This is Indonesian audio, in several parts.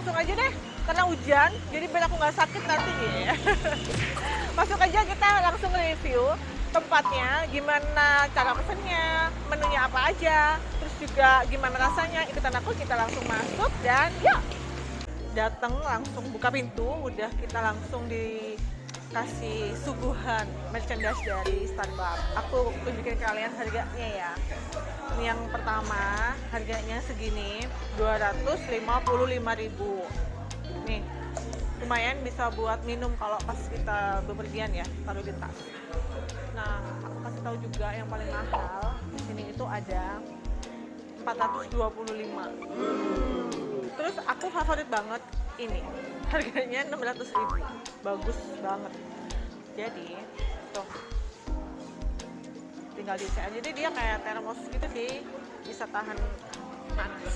langsung aja deh, karena hujan, jadi biar aku nggak sakit nanti ya. Masuk aja kita langsung review tempatnya, gimana cara pesennya, menunya apa aja, terus juga gimana rasanya. Ikutan aku, kita langsung masuk dan ya, datang langsung buka pintu, udah kita langsung dikasih suguhan merchandise dari Starbucks. Aku tunjukin kalian harganya ya. Ini yang pertama, harganya segini, 255.000. Nih, lumayan bisa buat minum kalau pas kita bepergian ya, taruh di tas. Nah, aku kasih tahu juga yang paling mahal di sini itu ada 425. Terus aku favorit banget ini, harganya 600.000, bagus banget. Jadi tuh, tinggal diisi aja. Jadi dia kayak termos gitu sih, bisa tahan panas.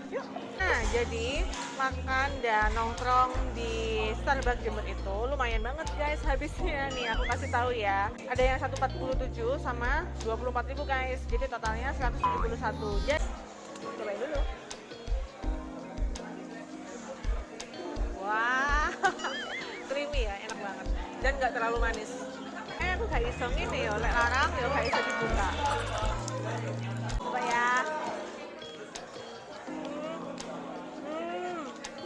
Yuk. Nah, jadi makan dan nongkrong di Starbucks Jember itu lumayan banget guys habisnya. Nih aku kasih tahu ya, ada yang 147 sama 24.000 guys, jadi totalnya 171. Jadi cobain dulu. Wah, creamy ya, enak banget dan nggak terlalu manis. Aku gak iseng ini ya, lek larang ya gak iseng dibuka. Coba ya.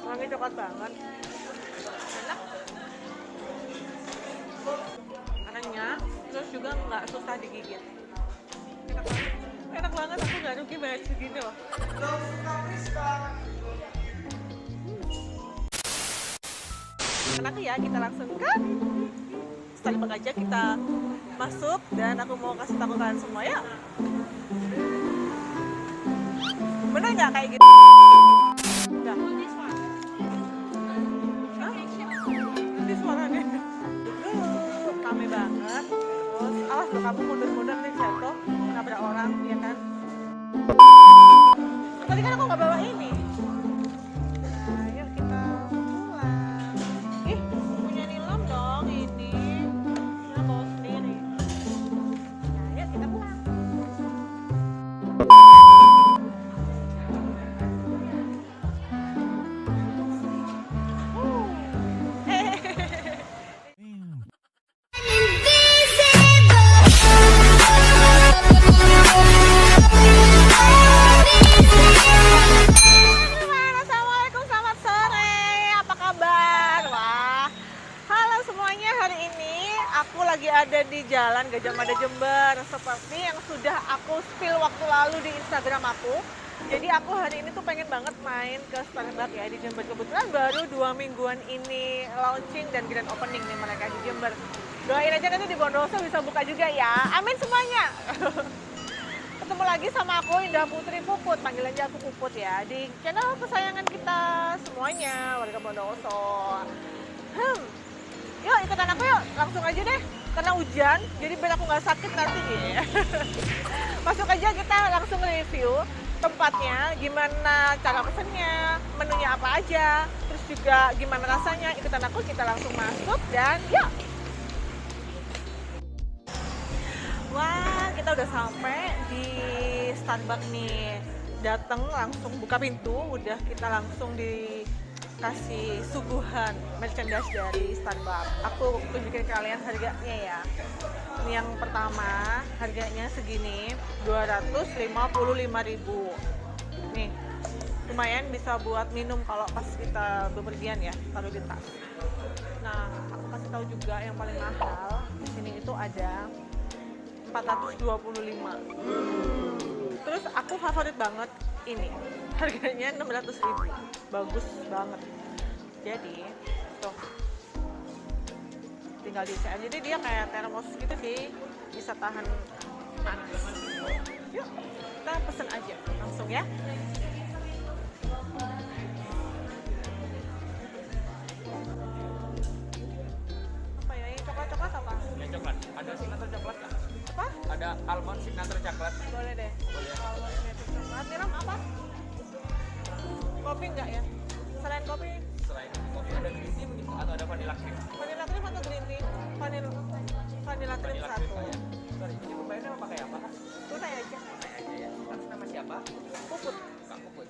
Wangi coklat banget, enak, makanannya terus juga nggak susah digigit, enak banget, aku nggak rugi bayar segini loh. Enak ya, kita langsung kan Starbucks aja, kita masuk dan aku mau kasih tahu kalian semua ya, bener nggak kayak gitu? Udah. Ini suaranya rame banget, terus awas loh kamu mundur-mundur nih jatuh nabrak orang ya kan. Tadi kan aku nggak bawa ini. Nah, yuk kita pulang. Ih, punya Nilam dong ini, kita bawa sendiri. Nah, yuk kita pulang. Assalamualaikum, selamat sore. Apa kabar? Wah, halo semuanya. Hari ini aku lagi ada di Jalan Gajah Mada Jember, seperti yang sudah aku spill waktu lalu di Instagram aku. Jadi aku hari ini tuh pengen banget main ke Starbucks ya di Jember. Kebetulan baru 2 mingguan ini launching dan grand opening nih mereka di Jember. Doain aja nanti di Bondowoso bisa buka juga ya. Amin semuanya. Ketemu lagi sama aku Indah Putri Puput, panggil aja aku Puput ya, di channel kesayangan kita semuanya, warga Bondowoso. Yuk ikutan aku yuk, langsung aja deh, karena hujan, jadi biar aku nggak sakit nanti ya. Masuk aja kita langsung review tempatnya, gimana cara pesennya, menunya apa aja, terus juga gimana rasanya. Ikutan aku, kita langsung masuk dan yuk. Wah, kita udah sampai di Starbucks nih. Datang langsung buka pintu, udah kita langsung dikasih suguhan merchandise dari Starbucks. Aku tunjukin kalian harganya ya. Ini yang pertama, harganya segini, 255.000. Nih, lumayan bisa buat minum kalau pas kita bepergian ya, taruh di tas. Nah, aku kasih tahu juga yang paling mahal di sini itu ada 425. Terus aku favorit banget ini, harganya 600.000, bagus banget. Jadi tuh, tinggal diisi aja. Jadi dia kayak termos gitu sih, bisa tahan panas. Yuk kita pesen aja langsung ya. Apa ya, ini coklat-coklat apa? Yang coklat, ada signature coklat nggak? Apa? Ada almond signature coklat. Boleh deh. Boleh. Kalau signature coklat, Niram apa? Kopi enggak ya? Selain kopi, Selain kopi ada green tea mungkin atau ada vanilla cream? vanilla cream atau green tea? Vanilla cream Vanilla satu. cream ya. Sorry, ini pembayarnya mau pakai apa? Tunai aja. Tunai aja ya. Atas nama siapa? Puput. Kak Puput.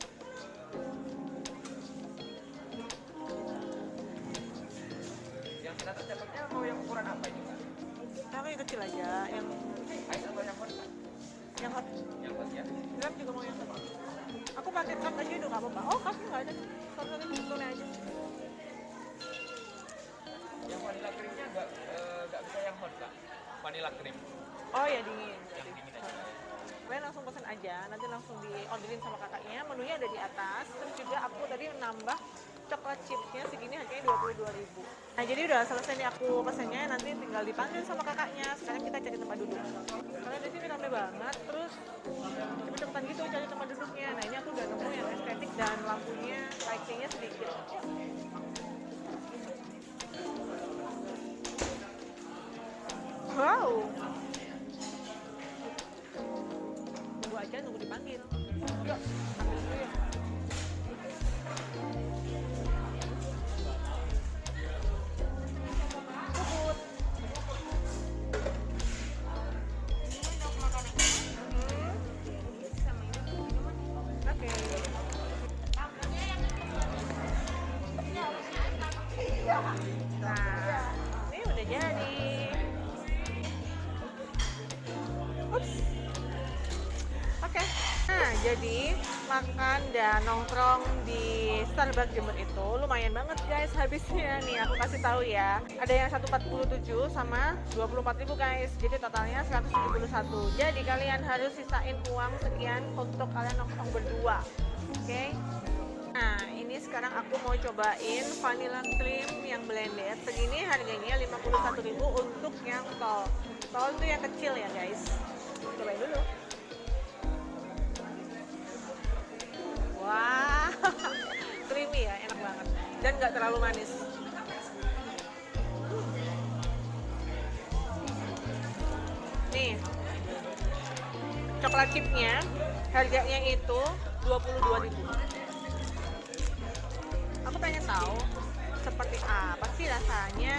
Sinatra coklatnya mau yang ukuran apa ini Kak? Tapi yang kecil aja, yang Ice atau yang hot Kak? hot. Yang hot ya. Grab juga mau yang hot. Aku pakai cup aja udah nggak apa-apa. Oh, cupnya nggak ada. Satu-satu sebetulnya aja. Yang vanilla creamnya nggak bisa yang hot Kak. Vanilla cream Oh ya dingin. yang dingin aja. Kalian langsung pesan aja, nanti langsung di-orderin sama kakaknya. Menunya ada di atas. Terus juga aku tadi nambah coklat chipsnya segini harganya 22.000. Nah jadi udah selesai nih aku pesannya, nanti tinggal dipanggil sama kakaknya. Sekarang kita cari tempat duduk. Karena di sini ramai banget, terus cepet-cepetan gitu cari tempat duduknya. Nah ini aku udah nemu yang estetik dan lampunya lightingnya sedikit. Wow. Tunggu aja, nunggu dipanggil. Yuk, ambil dulu ya. Bubut. Oke. Nah, ini udah jadi. Ups. Oke. Nah, jadi makan dan nongkrong di Starbucks Jember itu lumayan banget guys habisnya. Nih aku kasih tahu ya. Ada yang 147 sama 24.000 guys. Jadi totalnya 171. Jadi kalian harus sisain uang sekian untuk kalian nongkrong berdua. Oke. Nah, ini sekarang aku mau cobain vanilla cream yang blended. Segini harganya 51.000 untuk yang tall. Tall itu yang kecil ya guys. Cobain dulu. Wah, creamy ya, enak banget. Dan nggak terlalu manis. Nih, coklat chipnya harganya itu 22.000. Aku pengen tahu seperti apa sih rasanya.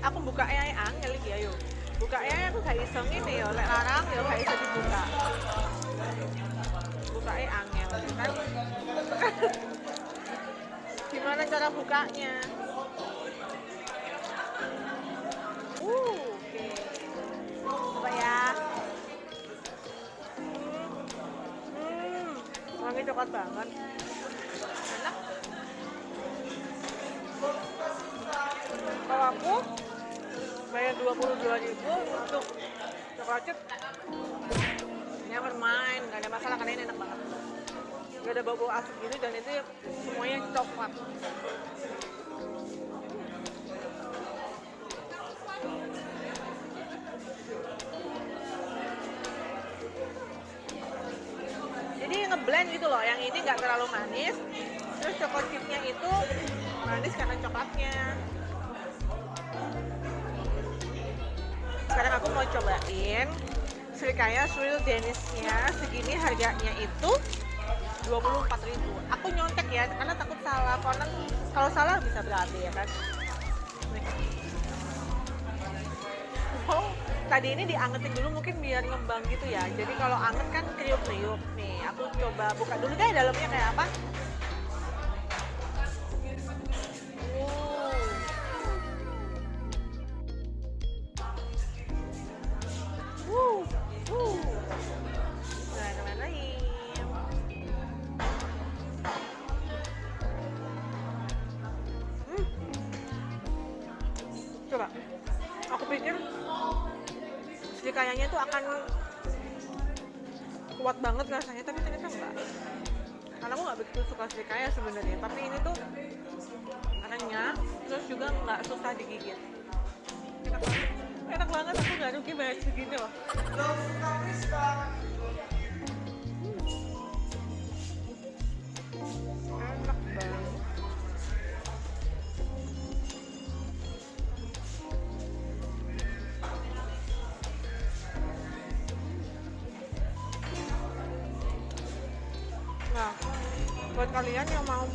Aku bukanya angel iki ya yuk. Bukanya aku gak iso ngene ya, lek larang ya gak iso dibuka. Bukanya angel kan. Gimana cara bukanya? Oke. Coba ya. Wangi coklat banget. Enak. Kalau aku bayar 22.000 untuk coklat chip, never mind, nggak ada masalah karena ini enak banget. Nggak ada bau-bau asap gitu dan itu semuanya coklat. Jadi ngeblend gitu loh, yang ini nggak terlalu manis, terus coklat chipnya itu manis karena coklatnya. Sekarang aku mau cobain Srikaya Swirl Danish-nya, segini harganya itu 24.000. Aku nyontek ya, karena takut salah. Kalau salah bisa berarti ya kan. Nih. Oh, tadi ini diangetin dulu mungkin biar ngembang gitu ya. Jadi kalau anget kan kriuk-kriuk. Nih, aku coba buka dulu deh dalamnya kayak apa. Coba, aku pikir Srikayanya tuh akan kuat banget rasanya, tapi ternyata enggak. Karena aku nggak begitu suka Srikaya sebenarnya, tapi ini tuh renyah, terus juga nggak susah digigit. Enak banget, aku nggak rugi bayar segini loh. Enak banget. Nah, buat kalian yang mau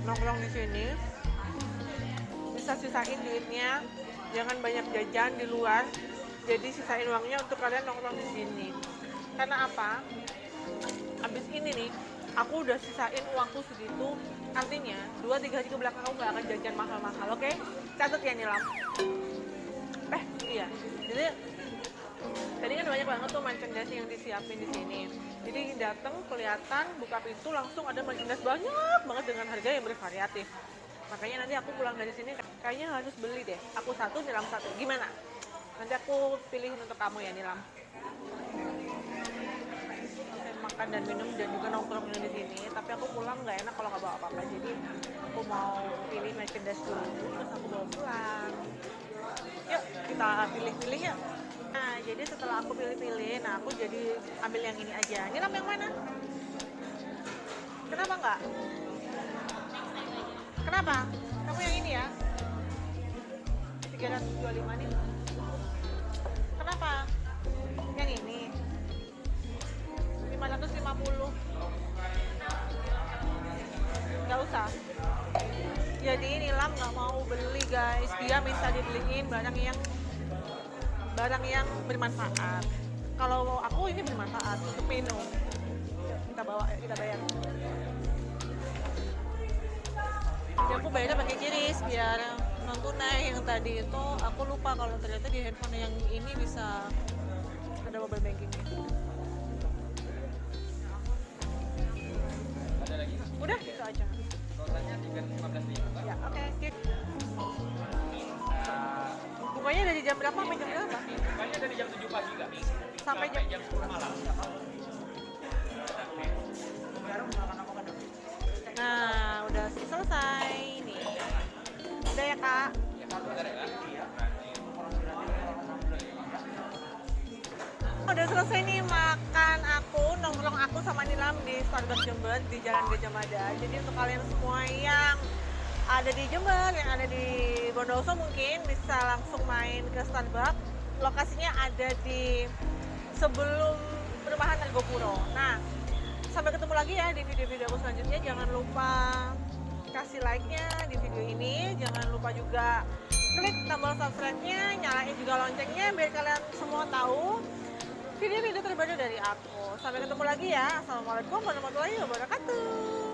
nongkrong di sini, bisa sisain duitnya, jangan banyak jajan di luar. Jadi sisain uangnya untuk kalian nongkrong di sini. Karena apa? Abis ini nih, aku udah sisain uangku segitu, artinya 2-3 hari ke belakang aku nggak akan jajan mahal-mahal, oke? Catat ya Nilam. Iya, jadi tadi kan banyak banget tuh merchandise yang disiapin di sini. Jadi datang kelihatan buka pintu langsung ada merchandise banyak banget dengan harga yang bervariatif. Makanya nanti aku pulang dari sini kayaknya harus beli deh. Aku satu, Nilam satu. Gimana? Nanti aku pilihin untuk kamu ya Nilam. Oke, makan dan minum dan juga nongkrong di sini. Tapi aku pulang nggak enak kalau nggak bawa apa-apa. Jadi aku mau pilih merchandise dulu, terus aku bawa pulang. Yuk kita pilih-pilih ya. Nah jadi setelah aku pilih-pilih, nah aku jadi ambil yang ini aja. Nilam yang mana? Kenapa nggak? Kenapa? Kamu yang ini ya? 325 nih. Kenapa? Yang ini 550. Nggak usah. Jadi Nilam nggak mau beli guys. Dia minta dibeliin barang yang bermanfaat. Kalau aku ini bermanfaat untuk minum. Kita bawa, kita bayar. Jadi aku bayarnya pakai QRIS biar non tunai. Yang tadi itu aku lupa kalau ternyata di handphone yang ini bisa ada mobile bankingnya. Ada lagi? Udah gitu aja. Totalnya 15.000 Kak. Ya oke. Skip. Bukanya dari jam berapa sampai jam berapa? Bukanya dari jam 7 pagi Kak. Sampai jam 10 malam. Nah, udah selesai nih. Udah ya kak. Ya Kak, bentar ya Kak. Udah selesai nih makan aku, nongkrong aku sama Nilam di Starbucks Jember di Jalan Gajah Mada. Jadi untuk kalian semua yang ada di Jember, yang ada di Bondowoso mungkin bisa langsung main ke Starbucks. Lokasinya ada di sebelum perumahan Argopuro. Nah, sampai ketemu lagi ya di video-video aku selanjutnya. Jangan lupa kasih like-nya di video ini. Jangan lupa juga klik tombol subscribe-nya, nyalain juga loncengnya biar kalian semua tahu video-video terbaru dari aku. Sampai ketemu lagi ya. Assalamualaikum warahmatullahi wabarakatuh.